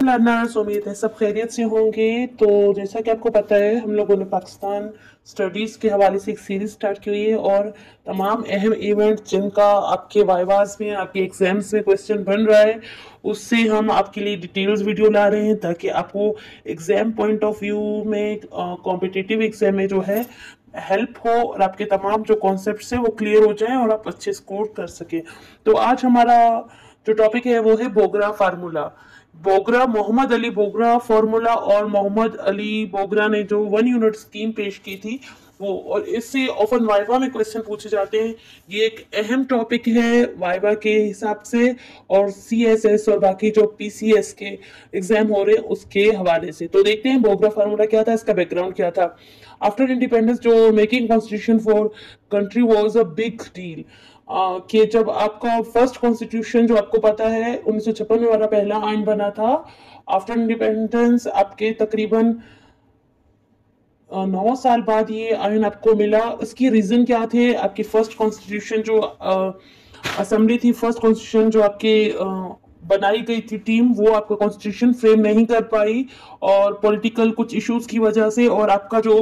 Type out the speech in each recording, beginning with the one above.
Learners, उम्मीद है सब खैरियत से होंगे। तो जैसा कि आपको पता है, हम लोगों ने पाकिस्तान स्टडीज़ के हवाले से एक सीरीज स्टार्ट की हुई है और तमाम अहम इवेंट जिनका आपके वाइवास में, आपके एग्जाम्स में क्वेश्चन बन रहा है, उससे हम आपके लिए डिटेल्स वीडियो ला रहे हैं ताकि आपको एग्जाम पॉइंट ऑफ व्यू में, कॉम्पिटिटिव एग्जाम में जो है हेल्प हो और आपके तमाम जो कॉन्सेप्ट्स हैं वो क्लियर हो जाएं और आप अच्छे स्कोर कर सकें। तो आज हमारा जो टॉपिक है वो है बोगरा फार्मूला। बोगरा, मोहम्मद अली बोगरा फार्मूला और मोहम्मद अली बोगरा ने जो 1 यूनिट स्कीम पेश की थी वो, और इससे ऑफन वाइवा में क्वेश्चन पूछे जाते हैं। ये एक अहम टॉपिक है वाइवा के हिसाब से और CSS और बाकी जो PCS के एग्जाम हो रहे हैं उसके हवाले से। तो देखते हैं बोगरा फार्मूला क्या था, इसका बैकग्राउंड क्या था। आफ्टर इंडिपेंडेंस जो making constitution for country was a big deal, कि जब आपका फर्स्ट कॉन्स्टिट्यूशन जो आपको पता है 1956 में हमारा पहला आइन बना था। आफ्टर इंडिपेंडेंस आपके तकरीबन 9 साल बाद ये आइन आपको मिला। इसकी रीजन क्या थे? आपकी फर्स्ट कॉन्स्टिट्यूशन जो असेंबली थी, फर्स्ट कॉन्स्टिट्यूशन जो आपके बनाई गई थी टीम, वो आपका कॉन्स्टिट्यूशन फ्रेम नहीं कर पाई और पॉलिटिकल कुछ इश्यूज की वजह से और आपका जो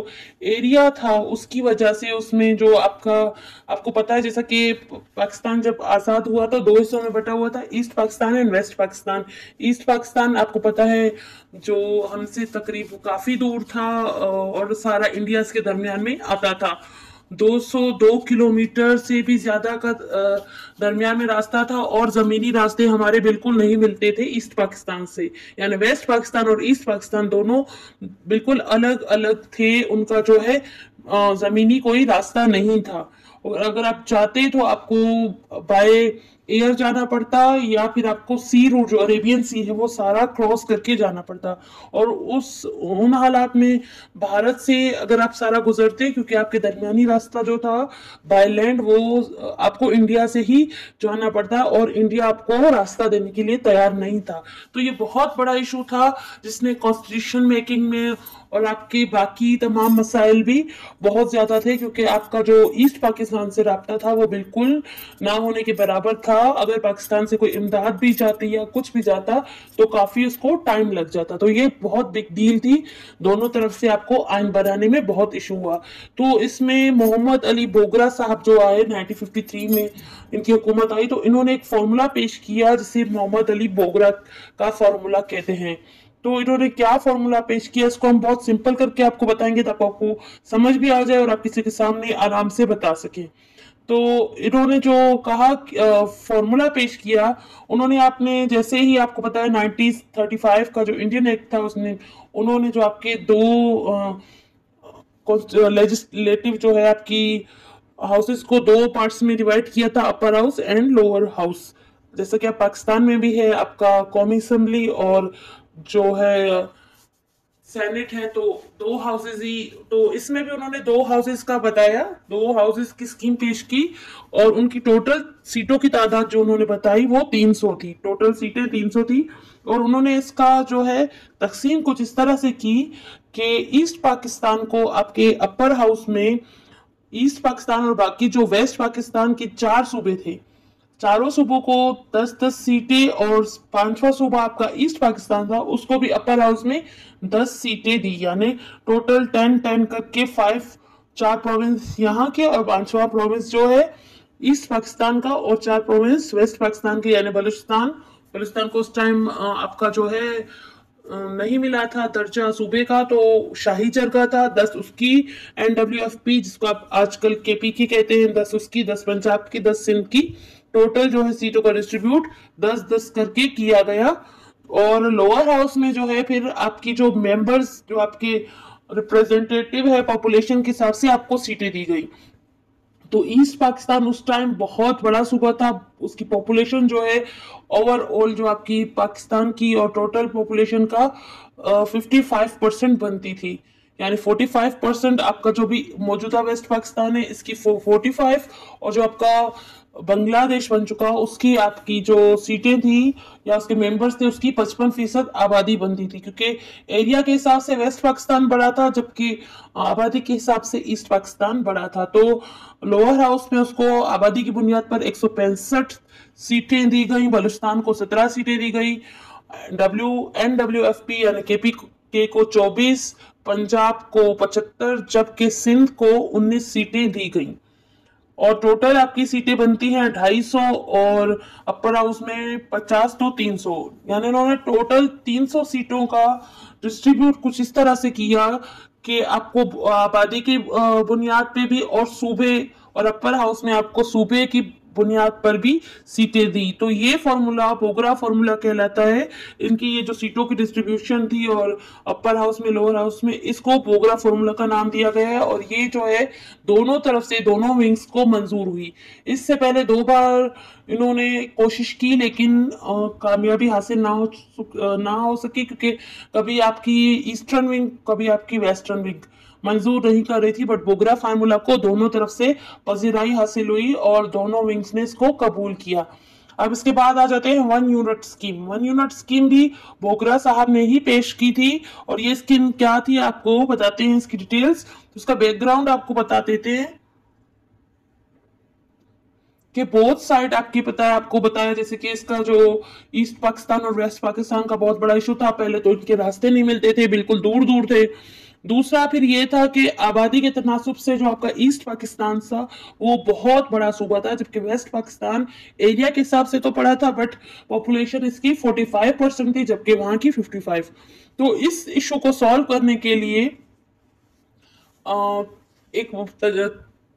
एरिया था उसकी वजह से, उसमें जो आपको पता है जैसा कि पाकिस्तान जब आज़ाद हुआ तो 2 हिस्सों में बटा हुआ था, east Pakistan and west Pakistan. East Pakistan आपको पता है जो हमसे तकरीब काफ़ी दूर था और सारा इंडिया इसके दरमियान में आता था। 202 किलोमीटर से भी ज्यादा का दरमियान में रास्ता था और जमीनी रास्ते हमारे बिल्कुल नहीं मिलते थे ईस्ट पाकिस्तान से। यानी वेस्ट पाकिस्तान और ईस्ट पाकिस्तान दोनों बिल्कुल अलग अलग थे, उनका जो है जमीनी कोई रास्ता नहीं था। और अगर आप चाहते तो आपको बाय एयर जाना पड़ता या फिर आपको सी रूट जो अरेबियन सी है वो सारा क्रॉस करके जाना पड़ता। और उन हालात में भारत से अगर आप सारा गुजरते, क्योंकि आपके दरमियानी रास्ता जो था बाय लैंड वो आपको इंडिया से ही जाना पड़ता और इंडिया आपको रास्ता देने के लिए तैयार नहीं था। तो ये बहुत बड़ा इशू था जिसने कॉन्स्टिट्यूशन मेकिंग में और आपके बाकी तमाम मसाइल भी बहुत ज्यादा थे, क्योंकि आपका जो ईस्ट पाकिस्तान से राब्ता था वो बिल्कुल ना होने के बराबर था। अगर पाकिस्तान से कोई इमदाद भी जाती या कुछ भी जाता तो काफी उसको टाइम लग जाता। तो ये बहुत बिग डील थी, दोनों तरफ से आपको आइन बनाने में बहुत इशू हुआ। तो इसमें मोहम्मद अली बोगरा साहब जो आए 1953 में, इनकी हुकूमत आई तो इन्होंने एक फॉर्मूला पेश किया जिसे मोहम्मद अली बोगरा का फॉर्मूला कहते हैं। तो इन्होंने क्या फॉर्मूला पेश किया इसको हम बहुत सिंपल करके आपको बताएंगे ताकि आपको समझ भी आ जाए और आप किसी के सामने आराम से बता सकें। तो इन्होंने जो कहा फॉर्मूला पेश किया, उन्होंने आपने जैसे ही आपको पता है 1935 का जो इंडियन एक्ट था उसने उन्होंने जो आपके दो लेजिस्लेटिव जो है आपकी हाउसेस को 2 पार्ट्स में डिवाइड किया था, upper house and lower house. जैसा कि आप पाकिस्तान में भी है आपका कौमी असेंबली और जो है सेनेट है, तो 2 हाउसेस ही। तो इसमें भी उन्होंने 2 हाउसेस का बताया, 2 हाउसेस की स्कीम पेश की और उनकी टोटल सीटों की तादाद जो उन्होंने बताई वो 300 थी। टोटल सीटें 300 थी और उन्होंने इसका जो है तकसीम कुछ इस तरह से की कि ईस्ट पाकिस्तान को आपके अपर हाउस में, ईस्ट पाकिस्तान और बाकी जो वेस्ट पाकिस्तान के 4 सूबे थे, चारों सूबों को 10-10 सीटें और 5वां सूबा आपका ईस्ट पाकिस्तान था उसको भी अपर हाउस में 10 सीटें दी। यानी टोटल 10-10 करके 5, 4 प्रोविंस यहाँ के और 5वां प्रोविंस जो है ईस्ट पाकिस्तान का और 4 प्रोविंस वेस्ट पाकिस्तान के, यानी बलूचिस्तान को उस टाइम आपका जो है नहीं मिला था दर्जा सूबे का, तो शाही चरगा था 10 उसकी, NWFP जिसको आप आजकल KPK कहते हैं 10 उसकी, 10 पंजाब की, 10 सिंध की। टोटल जो है सीटों का डिस्ट्रीब्यूट 10-10 करके किया गया। और लोअर हाउस में जो है फिर आपकी जो मेंबर्स जो आपके रिप्रेजेंटेटिव है पॉपुलेशन के हिसाब से आपको सीटें दी गई। तो ईस्ट पाकिस्तान उस टाइम बहुत बड़ा सूबा था, उसकी पॉपुलेशन जो है ओवरऑल जो आपकी पाकिस्तान की और टोटल पॉपुलेशन का 55% बनती थी। यानी 45% आपका जो भी मौजूदा वेस्ट पाकिस्तान है इसकी 45, और जो आपका बांग्लादेश बन चुका उसकी आपकी जो सीटें थी या उसके मेंबर्स थे उसकी 55% आबादी बनती थी, क्योंकि एरिया के हिसाब से वेस्ट पाकिस्तान बड़ा था जबकि आबादी के हिसाब से ईस्ट पाकिस्तान बड़ा था। तो लोअर हाउस में उसको आबादी की बुनियाद पर 165 सीटें दी गई, बलूचिस्तान को 17 सीटें दी गई, NWFP यानी KPK को 24, पंजाब को 75, जबकि सिंध को 19 सीटें दी गई और टोटल आपकी सीटें बनती हैं 250 और अपर हाउस में 50 तो 300, यानी इन्होंने टोटल 300 सीटों का डिस्ट्रीब्यूट कुछ इस तरह से किया कि आपको आबादी की बुनियाद पे भी और सूबे और अपर हाउस में आपको सूबे की बुनियाद पर भी सीटें दी। तो ये फॉर्मूला बोगरा फॉर्मूला कहलाता है। इनकी ये जो सीटों की डिस्ट्रीब्यूशन थी और अपर हाउस में लोअर हाउस में, इसको बोगरा फॉर्मूला का नाम दिया गया है और ये जो है दोनों तरफ से दोनों विंग्स को मंजूर हुई। इससे पहले 2 बार इन्होंने कोशिश की लेकिन कामयाबी हासिल ना हो सकी, क्योंकि कभी आपकी ईस्टर्न विंग कभी आपकी वेस्टर्न विंग मंजूर नहीं कर रही थी। बट बोगरा फार्मूला को दोनों तरफ से पजीराई हासिल हुई और दोनों विंग्स ने इसको कबूल किया। अब इसके बाद आ जाते हैं 1 यूनिट स्कीम। 1 यूनिट स्कीम भी बोगरा साहब ने ही पेश की थी और ये स्कीम क्या थी आपको बताते हैं इसकी डिटेल्स। तो उसका बैकग्राउंड आपको बता देते हैं कि बोथ साइड आपको बताया जैसे कि इसका जो ईस्ट पाकिस्तान और वेस्ट पाकिस्तान का बहुत बड़ा इशू था। पहले तो इनके रास्ते नहीं मिलते थे, बिल्कुल दूर दूर थे। दूसरा फिर ये था कि आबादी के तनासुब से जो आपका ईस्ट पाकिस्तान था वो बहुत बड़ा सूबा था, जबकि वेस्ट पाकिस्तान एरिया के हिसाब से तो बड़ा था बट पॉपुलेशन इसकी 45% थी, जबकि वहां की 55। तो इस इशू को सॉल्व करने के लिए एक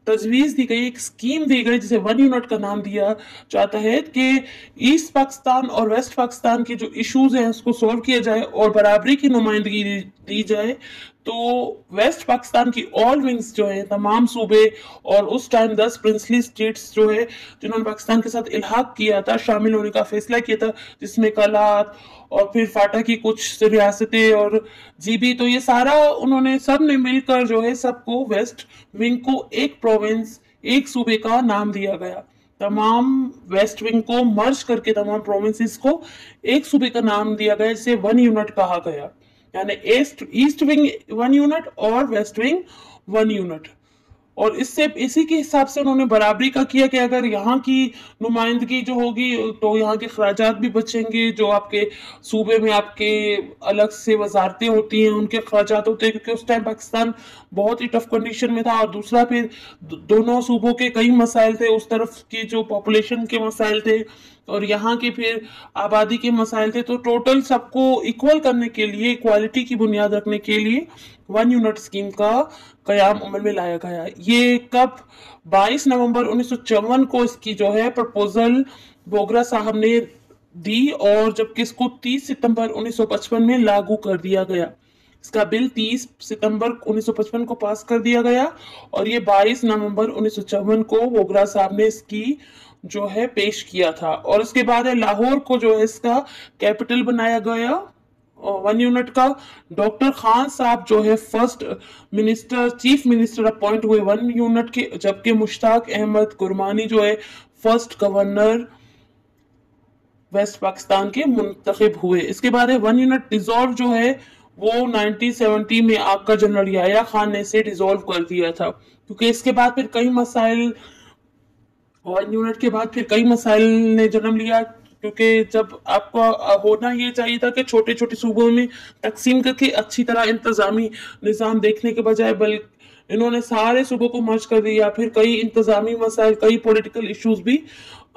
तजवीज दी गई, एक स्कीम दी गई जिसे 1 यूनिट का नाम दिया जाता है कि ईस्ट पाकिस्तान और वेस्ट पाकिस्तान के जो इश्यूज हैं उसको सॉल्व किया जाए और बराबरी की नुमाइंदगी दी जाए। तो वेस्ट पाकिस्तान की ऑल विंग्स जो है तमाम सूबे और उस टाइम 10 प्रिंसली स्टेट्स जो है जिन्होंने पाकिस्तान के साथ इल्हाक किया था, शामिल होने का फैसला किया था, जिसमें कलात और फिर फाटा की कुछ रियासतें और जीबी, तो ये सारा उन्होंने सब ने मिलकर जो है सबको वेस्ट विंग को एक प्रोविंस एक सूबे का नाम दिया गया। तमाम वेस्ट विंग को मर्ज करके तमाम प्रोविंसेस को एक सूबे का नाम दिया गया जिसे 1 यूनिट कहा गया, यानी ईस्ट विंग 1 यूनिट और वेस्ट विंग 1 यूनिट। और इससे इसी के हिसाब से उन्होंने बराबरी का किया कि अगर यहाँ की नुमाइंदगी जो होगी तो यहाँ के खराजात भी बचेंगे, जो आपके सूबे में आपके अलग से वजारतें होती हैं उनके खराजात होते हैं, क्योंकि उस टाइम पाकिस्तान बहुत ही टफ कंडीशन में था। और दूसरा फिर दोनों सूबों के कई मसाइल थे, उस तरफ की जो पॉपुलेशन के मसाइल थे और यहाँ के फिर आबादी के मसाइल थे। तो टोटल सबको इक्वल करने के लिए, इक्वालिटी की बुनियाद रखने के लिए 1 यूनिट स्कीम का कयाम अमल में लाया गया। ये कब 22 नवंबर 1954 को इसकी जो है प्रपोजल बोगरा साहब ने दी और जबकि इसको 30 सितंबर 1955 में लागू कर दिया गया। इसका बिल 30 सितंबर 1955 को पास कर दिया गया और ये 22 नवंबर 1954 को बोगरा साहब ने इसकी जो है पेश किया था। और उसके बाद है लाहौर को जो है इसका कैपिटल बनाया गया 1 यूनिट का। डॉक्टर खान साहब जो है first minister chief minister appoint हुए 1 यूनिट के, जबकि मुश्ताक अहमद कुरमानी जो है फर्स्ट गवर्नर वेस्ट पाकिस्तान के मुंतखब हुए। इसके बाद है 1 यूनिट डिसॉल्व जो है वो 1970 में आका जनरल याया खान ने इसे डिसॉल्व कर दिया था, क्योंकि इसके बाद फिर कई मसाइल 1 यूनिट के बाद फिर कई मसाइल ने जन्म लिया, क्योंकि जब आपको होना ये चाहिए था कि छोटे छोटे सूबों में तकसीम करके अच्छी तरह इंतजामी निज़ाम देखने के बजाय बल्कि इन्होंने सारे सूबों को मर्ज कर दिया। फिर कई इंतजामी मसाइल, कई पॉलिटिकल इश्यूज भी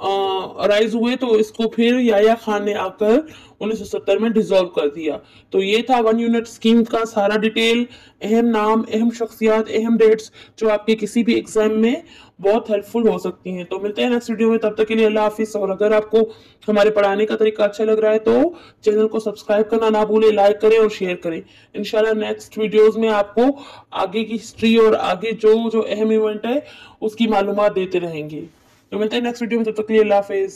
राइज हुए, तो इसको फिर याया खान ने आकर 1970 में डिसॉल्व कर दिया। तो ये था 1 यूनिट स्कीम का सारा डिटेल, अहम नाम, अहम शख्सियात, अहम डेट्स जो आपके किसी भी एग्जाम में बहुत हेल्पफुल हो सकती हैं। तो मिलते हैं नेक्स्ट वीडियो में, तब तक के लिए अल्लाह हाफिज। और अगर आपको हमारे पढ़ाने का तरीका अच्छा लग रहा है तो चैनल को सब्सक्राइब करना ना भूलें, लाइक करें और शेयर करें। इंशाल्लाह नेक्स्ट वीडियोस में आपको आगे की हिस्ट्री और आगे जो अहम इवेंट है उसकी मालूमात देते रहेंगे। तो मिलते हैं नेक्स्ट वीडियो में, तब तक के लिए अल्लाह हाफिज।